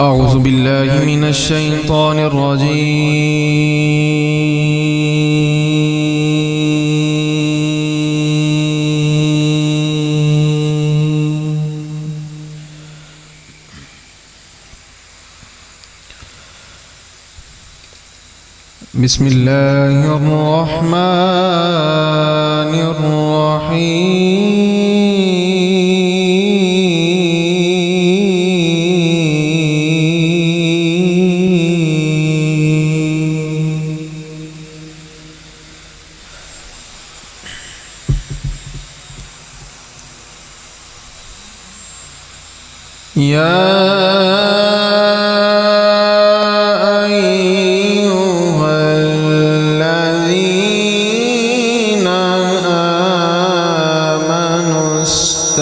أعوذ بالله من الشيطان الرجيم. بسم الله الرحمن الرحيم. يا أيها الذين آمنوا استعينوا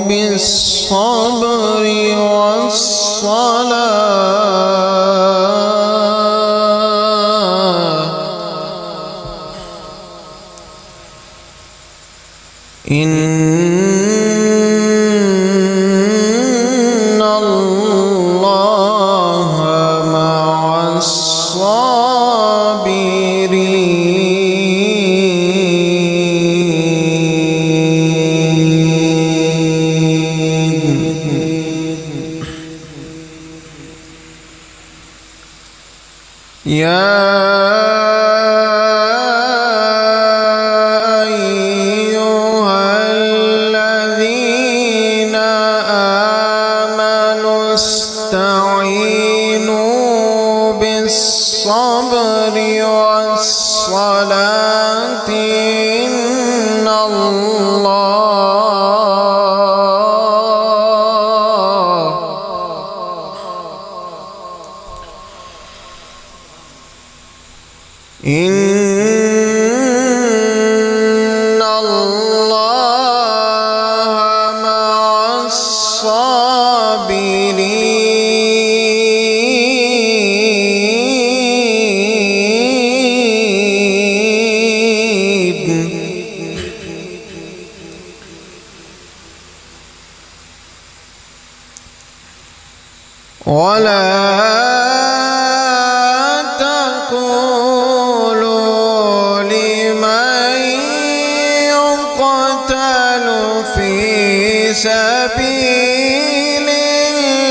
بالصبر والصلاة إن الله مع الصابرين. يا استعينوا بالصبر والصلاة إن الله مع الصابرين. ولا تقولوا لمن يقتل في سبيل الله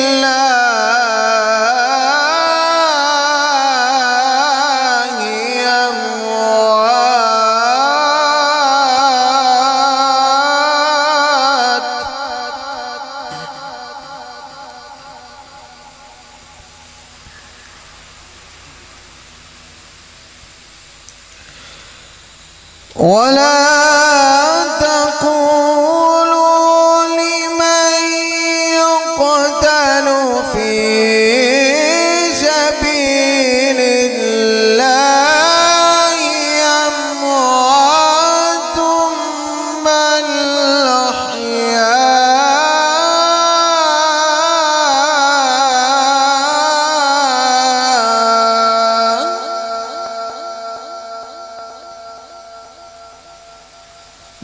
أموات ولا تقولوا لمن يقتل في سبيل الله أموات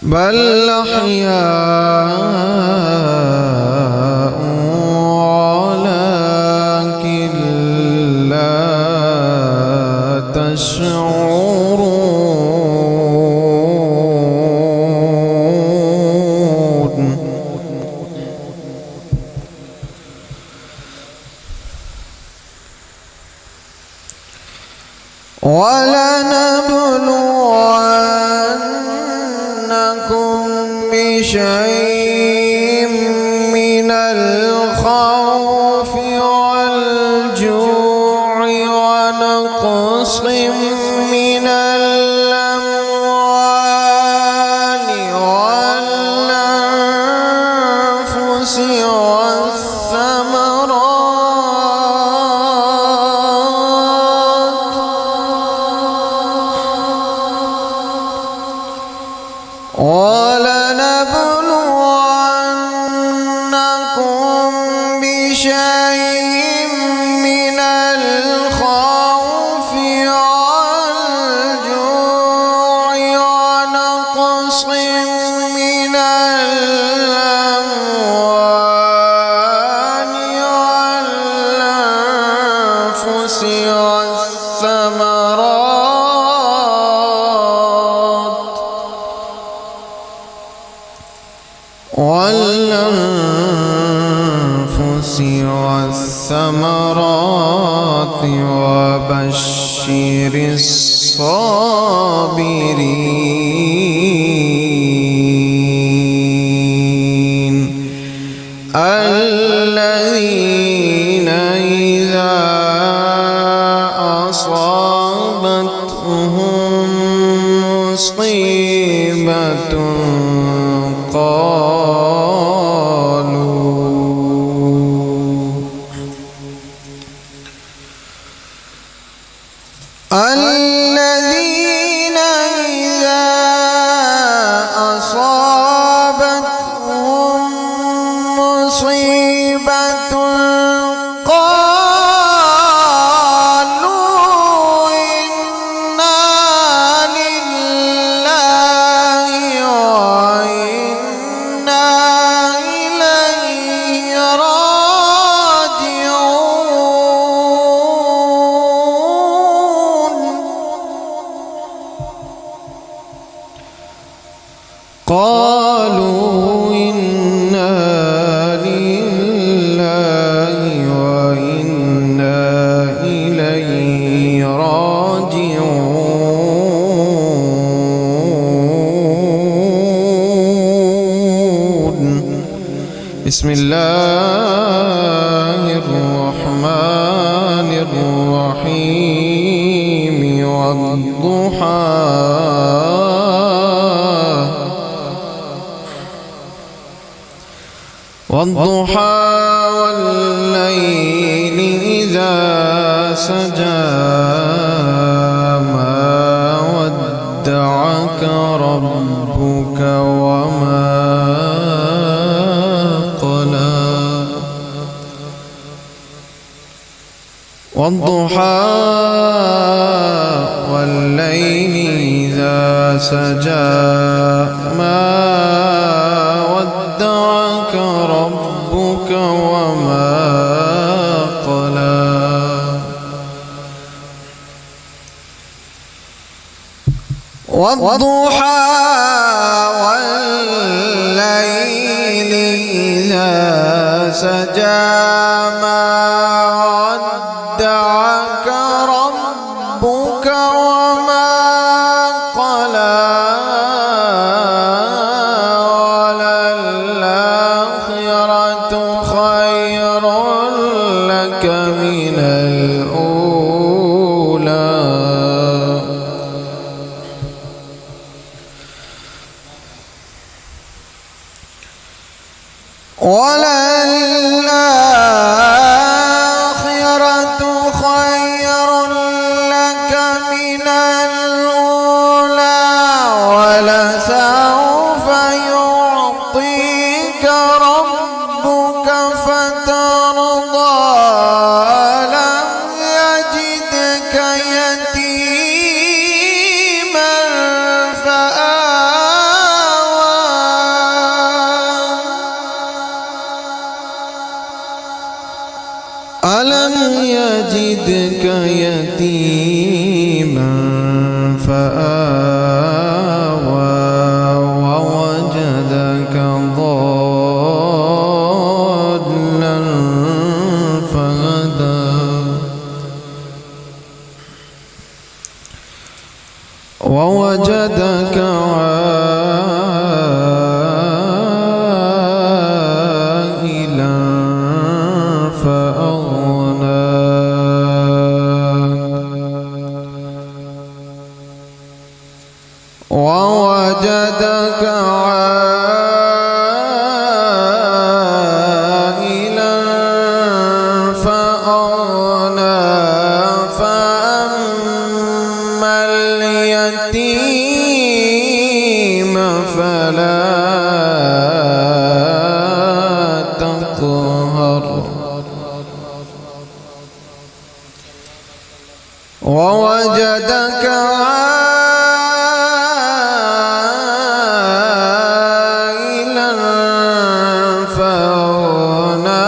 بل أحياء ولكن لا تشعرون. ولنبلونكم بشيء من الخوف والجوع ونقص من الأموال والأنفس والثمرات ولنبلونكم بشيء من الخوف والجوع والثمرات وبشر الصابرين الذين إذا أصابتهم مصيبة الذين إذا أصابتهم مصيبة قالوا إنا لله وإنا إليه راجعون قالوا إنا لله وإنا إليه راجعون بسم الله الرحمن الرحيم والضحى والليل إذا سجى ما ودعك ربك وما قلى والضحى والليل إذا سجى ما ودعك ربك وما قلى والضحى والليل إذا سجى ما ودعك ربك وما قلى وللآخرة خير لك من الأولى وللآخرة خير لك من الأولى ولسوف يعطيك ربك فترضى ألم يجدك يتيما فآوى ألم يجدك يتيما فآوى ووجدك ضالا فهدى ووجدك عائلا فأغنى ووجدك عائلا فأغنى فأما اليتيم فلا تقهر ووجدك عائلا فأغنى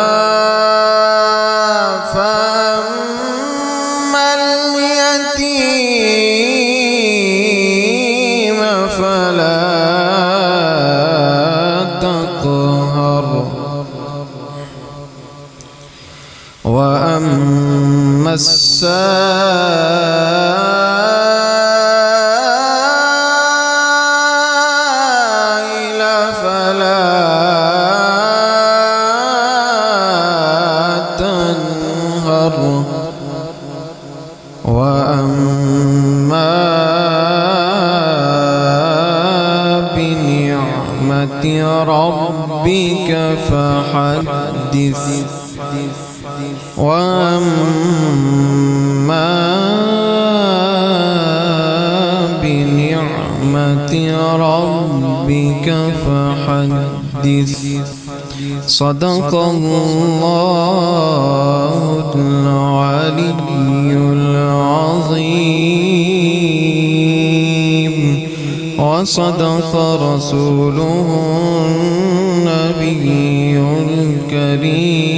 فأما اليتيم اليتيم فلا تقهر وأما السائل فلا تنهر وأما بنعمة ربك فحدث وأما بنعمة ربك فحدث. صدق الله العلي العظيم وصدق رسوله النبي الكريم.